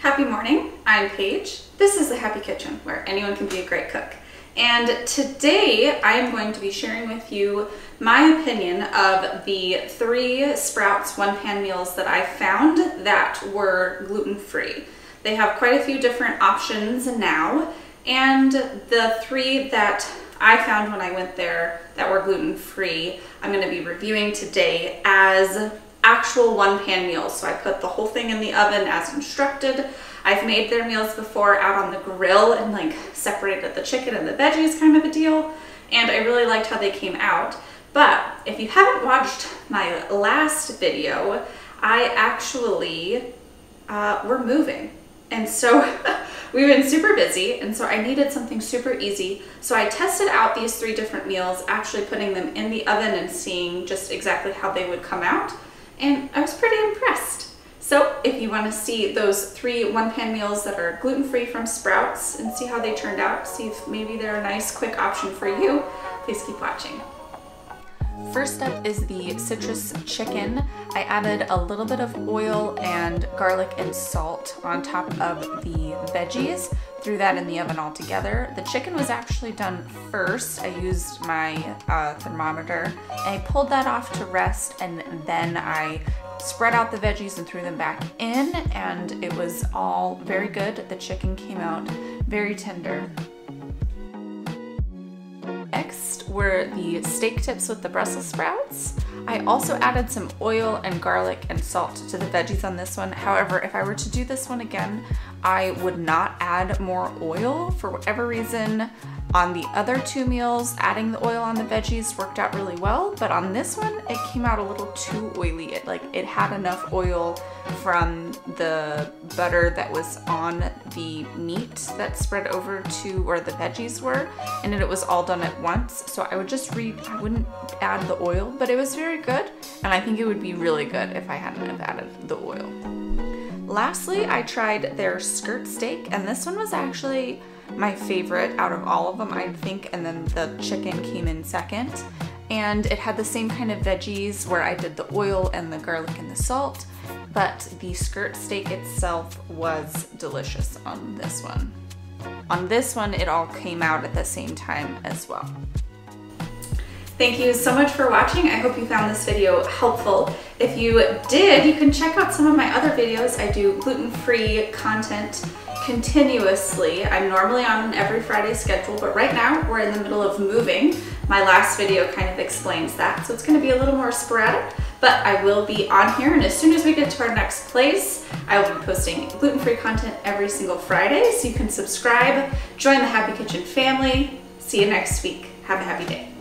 Happy morning, I'm Paige. This is the Happy Kitchen, where anyone can be a great cook. And today I am going to be sharing with you my opinion of the 3 Sprouts one-pan meals that I found that were gluten-free. They have quite a few different options now, and the 3 that I found when I went there that were gluten-free, I'm going to be reviewing today as actual one-pan meals. So I put the whole thing in the oven as instructed. I've made their meals before out on the grill and like separated the chicken and the veggies, kind of a deal. And I really liked how they came out. But if you haven't watched my last video, I actually, we're moving. And so we've been super busy, and so I needed something super easy. So I tested out these 3 different meals, actually putting them in the oven and seeing just exactly how they would come out. And I was pretty impressed. So if you want to see those 3 one-pan meals that are gluten-free from Sprouts and see how they turned out, see if maybe they're a nice quick option for you, please keep watching. First up is the citrus chicken. I added a little bit of oil and garlic and salt on top of the veggies. Threw that in the oven all together. The chicken was actually done first. I used my thermometer and I pulled that off to rest, and then I spread out the veggies and threw them back in, and it was all very good. The chicken came out very tender. Next were the steak tips with the Brussels sprouts. I also added some oil and garlic and salt to the veggies on this one. However, if I were to do this one again, I would not add more oil. For whatever reason, on the other 2 meals, adding the oil on the veggies worked out really well, but on this one, it came out a little too oily. It had enough oil from the butter that was on the meat that spread over to where the veggies were, and it was all done at once. So I wouldn't add the oil, but it was very good, and I think it would be really good if I hadn't have added the oil. Lastly, I tried their skirt steak, and this one was actually my favorite out of all of them, I think, and then the chicken came in second. And it had the same kind of veggies where I did the oil and the garlic and the salt, but the skirt steak itself was delicious on this one. On this one, it all came out at the same time as well. Thank you so much for watching. I hope you found this video helpful. If you did, you can check out some of my other videos. I do gluten-free content continuously. I'm normally on an every Friday schedule, but right now we're in the middle of moving. My last video kind of explains that, so it's going to be a little more sporadic, but I will be on here, and as soon as we get to our next place, I will be posting gluten-free content every single Friday, so you can subscribe, join the Happy Kitchen family. See you next week. Have a happy day.